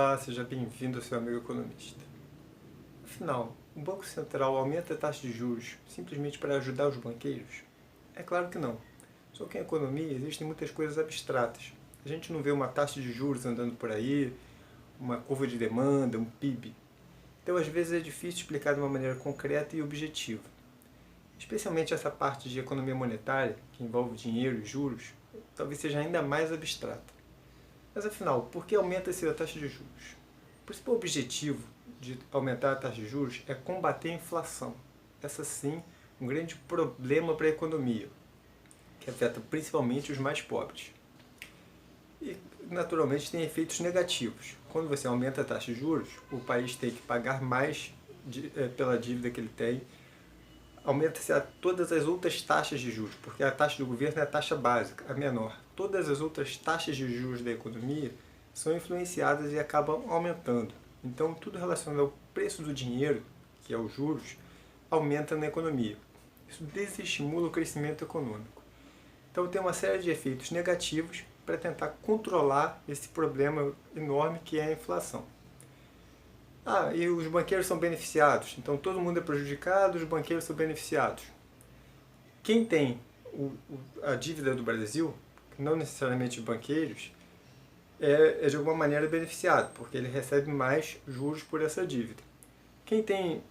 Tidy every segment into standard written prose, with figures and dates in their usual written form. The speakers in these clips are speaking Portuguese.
Olá, seja bem-vindo, seu amigo economista. Afinal, o Banco Central aumenta a taxa de juros simplesmente para ajudar os banqueiros? É claro que não. Só que em economia existem muitas coisas abstratas. A gente não vê uma taxa de juros andando por aí, uma curva de demanda, um PIB. Então, às vezes, é difícil explicar de uma maneira concreta e objetiva. Especialmente essa parte de economia monetária, que envolve dinheiro e juros, talvez seja ainda mais abstrata. Mas afinal, por que aumenta-se a taxa de juros? O principal objetivo de aumentar a taxa de juros é combater a inflação. Essa sim, um grande problema para a economia, que afeta principalmente os mais pobres. E, naturalmente, tem efeitos negativos. Quando você aumenta a taxa de juros, o país tem que pagar mais pela dívida que ele tem. Aumenta-se a todas as outras taxas de juros, porque a taxa do governo é a taxa básica, a menor. Todas as outras taxas de juros da economia são influenciadas e acabam aumentando. Então, tudo relacionado ao preço do dinheiro, que é os juros, aumenta na economia. Isso desestimula o crescimento econômico. Então, tem uma série de efeitos negativos para tentar controlar esse problema enorme que é a inflação. E os banqueiros são beneficiados, então todo mundo é prejudicado, os banqueiros são beneficiados. Quem tem a dívida do Brasil, não necessariamente os banqueiros, é de alguma maneira beneficiado, porque ele recebe mais juros por essa dívida. Quem tem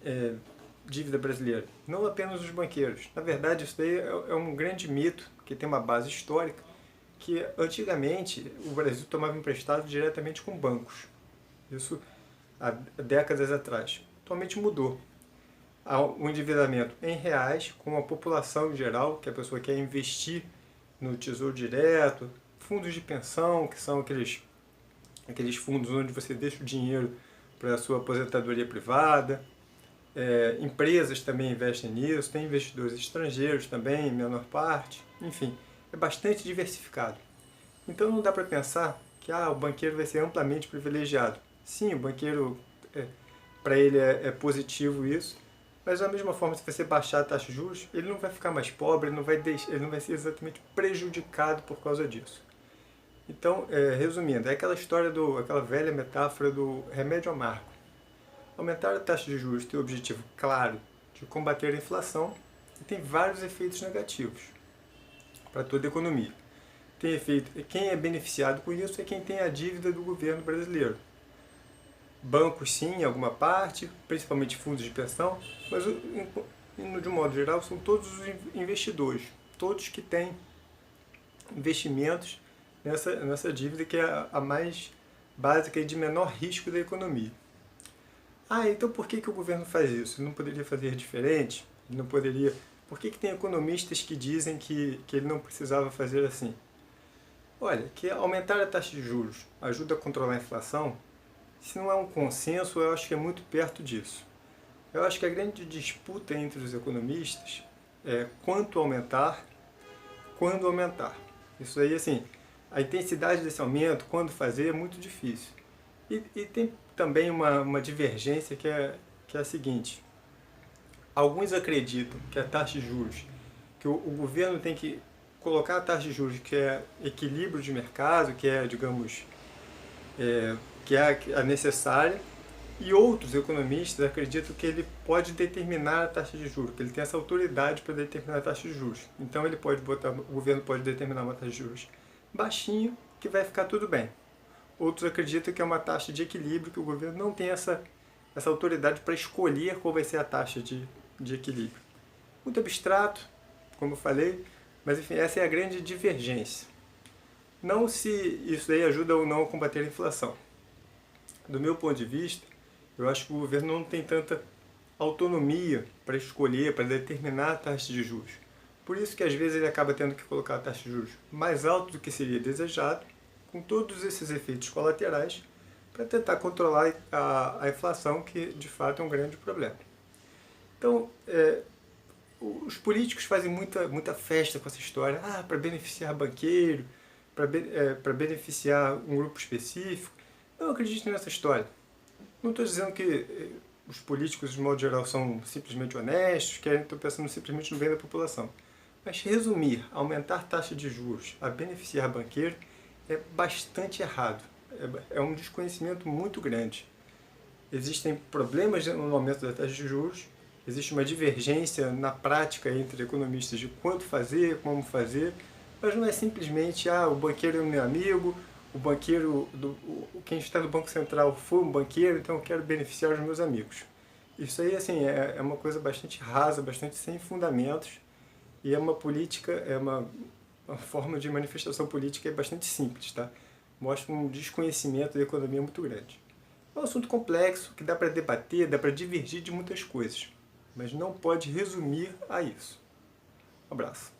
dívida brasileira? Não apenas os banqueiros. Na verdade, isso daí é um grande mito, que tem uma base histórica, que antigamente o Brasil tomava emprestado diretamente com bancos. Isso há décadas atrás. Atualmente mudou. Há um endividamento em reais, com a população em geral, que a pessoa quer investir no Tesouro Direto, fundos de pensão, que são aqueles fundos onde você deixa o dinheiro para a sua aposentadoria privada. Empresas também investem nisso, tem investidores estrangeiros também, em menor parte. Enfim, é bastante diversificado. Então não dá para pensar que o banqueiro vai ser amplamente privilegiado. Sim, o banqueiro, para ele é positivo isso, mas da mesma forma, se você baixar a taxa de juros, ele não vai ficar mais pobre, ele não vai ser exatamente prejudicado por causa disso. Então, resumindo, é aquela história, aquela velha metáfora do remédio amargo. Aumentar a taxa de juros tem o objetivo claro de combater a inflação e tem vários efeitos negativos para toda a economia. Tem efeito, quem é beneficiado com isso é quem tem a dívida do governo brasileiro. Bancos sim, em alguma parte, principalmente fundos de pensão, mas de um modo geral são todos os investidores, todos que têm investimentos nessa dívida que é a mais básica e de menor risco da economia. Então por que o governo faz isso? Ele não poderia fazer diferente? Ele não poderia... Por que tem economistas que dizem que ele não precisava fazer assim? Olha, que aumentar a taxa de juros ajuda a controlar a inflação. Se não é um consenso, eu acho que é muito perto disso. Eu acho que a grande disputa entre os economistas é quanto aumentar, quando aumentar. Isso aí, assim, a intensidade desse aumento, quando fazer, é muito difícil. E tem também uma divergência que é a seguinte. Alguns acreditam que a taxa de juros, que o governo tem que colocar a taxa de juros que é equilíbrio de mercado, que é, digamos, que é a necessária, e outros economistas acreditam que ele pode determinar a taxa de juros, que ele tem essa autoridade para determinar a taxa de juros. Então o governo pode determinar uma taxa de juros baixinha, que vai ficar tudo bem. Outros acreditam que é uma taxa de equilíbrio, que o governo não tem essa autoridade para escolher qual vai ser a taxa de equilíbrio. Muito abstrato, como eu falei, mas enfim, essa é a grande divergência. Não se isso aí ajuda ou não a combater a inflação. Do meu ponto de vista, eu acho que o governo não tem tanta autonomia para escolher, para determinar a taxa de juros. Por isso que às vezes ele acaba tendo que colocar a taxa de juros mais alta do que seria desejado, com todos esses efeitos colaterais, para tentar controlar a inflação, que de fato é um grande problema. Então, os políticos fazem muita festa com essa história, para beneficiar banqueiro, para beneficiar um grupo específico. Não acredito nessa história. Não estou dizendo que os políticos, de modo geral, são simplesmente honestos, estão pensando simplesmente no bem da população. Mas resumir, aumentar taxa de juros a beneficiar banqueiro é bastante errado. É um desconhecimento muito grande. Existem problemas no aumento da taxa de juros, existe uma divergência na prática entre economistas de quanto fazer, como fazer, mas não é simplesmente, o banqueiro é meu amigo, o banqueiro, quem está do Banco Central foi um banqueiro, então eu quero beneficiar os meus amigos. Isso aí, assim, é uma coisa bastante rasa, bastante sem fundamentos, e é uma política, uma forma de manifestação política bastante simples, tá? Mostra um desconhecimento da economia muito grande. É um assunto complexo que dá para debater, dá para divergir de muitas coisas, mas não pode resumir a isso. Um abraço.